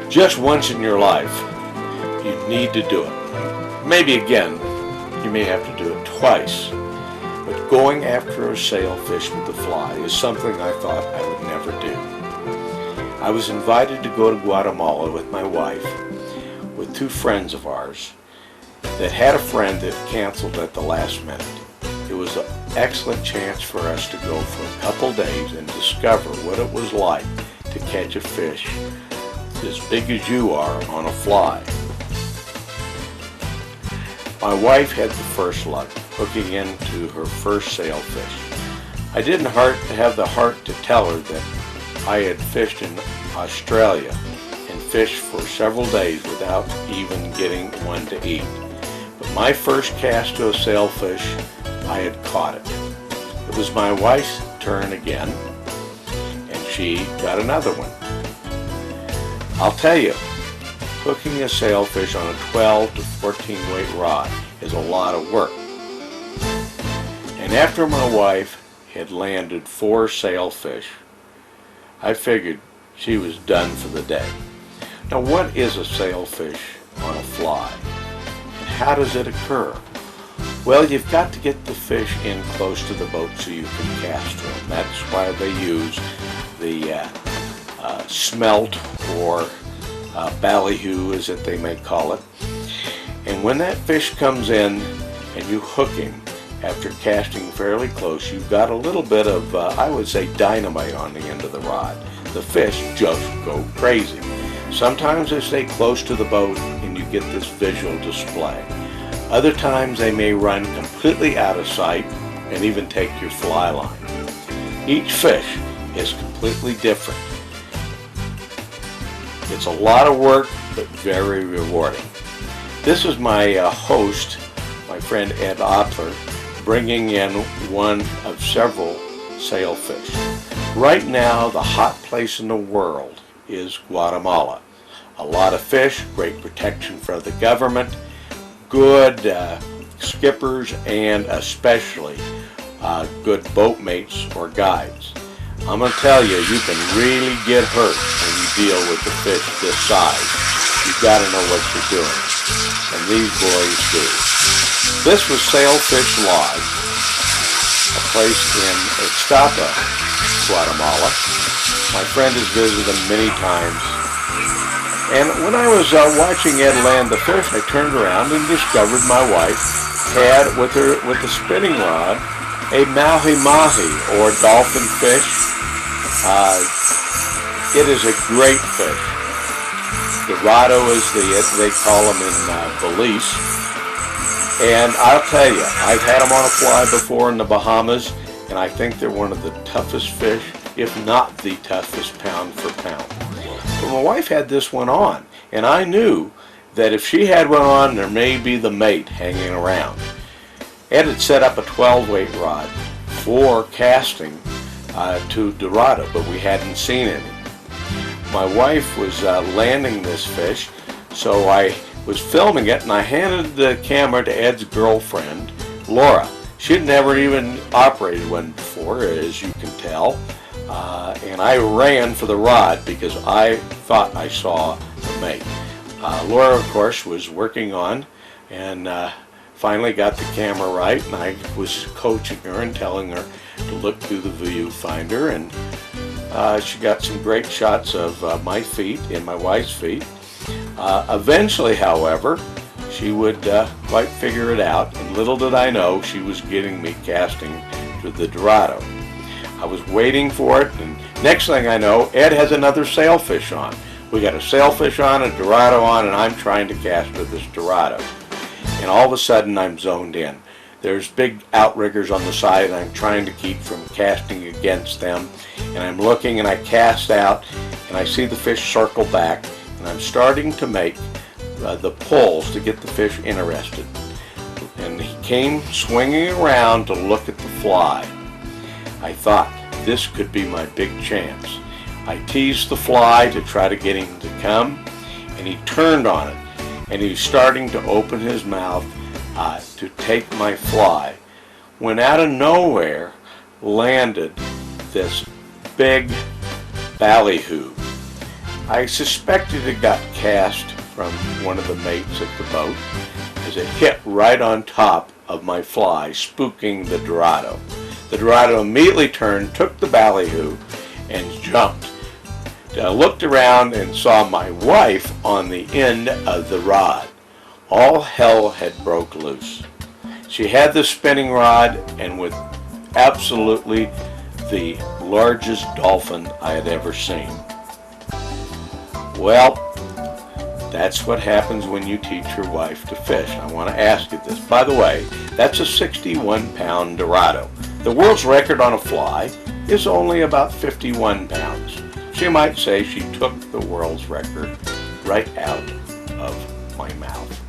Just once in your life, you need to do it. Maybe again, you may have to do it twice. But going after a sailfish with a fly is something I thought I would never do. I was invited to go to Guatemala with my wife, with two friends of ours that had a friend that canceled at the last minute. It was an excellent chance for us to go for a couple days and discover what it was like to catch a fish as big as you are on a fly. My wife had the first luck hooking into her first sailfish. I didn't have the heart to tell her that I had fished in Australia and fished for several days without even getting one to eat. But my first cast to a sailfish, I had caught it. It was my wife's turn again, and she got another one. I'll tell you, hooking a sailfish on a 12 to 14 weight rod is a lot of work. And after my wife had landed 4 sailfish, I figured she was done for the day. Now, what is a sailfish on a fly? And how does it occur? Well, you've got to get the fish in close to the boat so you can cast them. That's why they use the smelt or ballyhoo, as they may call it. And when that fish comes in and you hook him after casting fairly close, you've got a little bit of, I would say, dynamite on the end of the rod. The fish just go crazy. Sometimes they stay close to the boat and you get this visual display. Other times they may run completely out of sight and even take your fly line. Each fish is completely different. It's a lot of work, but very rewarding. This is my host, my friend Ed Opler, bringing in one of several sailfish. Right now, the hot place in the world is Guatemala. A lot of fish, great protection from the government, good skippers, and especially good boat mates or guides. I'm going to tell you, you can really get hurt when you deal with the fish this size. You've got to know what you're doing, and these boys do. This was Sailfish Lodge, a place in Ixtapa, Guatemala. My friend has visited them many times. And when I was watching Ed land the fish, I turned around and discovered my wife had with the spinning rod a mahi-mahi, or dolphin fish. It is a great fish. Dorado is they call them in Belize. And I'll tell you, I've had them on a fly before in the Bahamas, and I think they're one of the toughest fish, if not the toughest pound for pound. But my wife had this one on, and I knew that if she had one on, there may be the mate hanging around. Ed had set up a 12 weight rod for casting to Dorado, but we hadn't seen any. My wife was landing this fish, so I was filming it, and I handed the camera to Ed's girlfriend, Laura. She'd never even operated one before, as you can tell, and I ran for the rod because I thought I saw the mate. Laura, of course, was working on and finally got the camera right, and I was coaching her and telling her to look through the viewfinder, and she got some great shots of my feet and my wife's feet. Eventually, however, she would quite figure it out, and little did I know she was getting me casting to the Dorado. I was waiting for it, and next thing I know, Ed has another sailfish on. We got a sailfish on, a Dorado on, and I'm trying to cast with this Dorado. And all of a sudden, I'm zoned in. There's big outriggers on the side, and I'm trying to keep from casting against them. And I'm looking, and I cast out, and I see the fish circle back, and I'm starting to make the pulls to get the fish interested. And he came swinging around to look at the fly. I thought, this could be my big chance. I teased the fly to try to get him to come, and he turned on it, and he was starting to open his mouth to take my fly, when out of nowhere landed this big ballyhoo. I suspected it got cast from one of the mates at the boat, as it hit right on top of my fly, spooking the Dorado. The Dorado immediately turned, took the ballyhoo, and jumped. I looked around and saw my wife on the end of the rod. All hell had broke loose. She had the spinning rod, and with absolutely the largest dolphin I had ever seen. Well, that's what happens when you teach your wife to fish. I want to ask you this. By the way, that's a 61-pound Dorado. The world's record on a fly is only about 51 pounds. She might say she took the world's record right out of my mouth.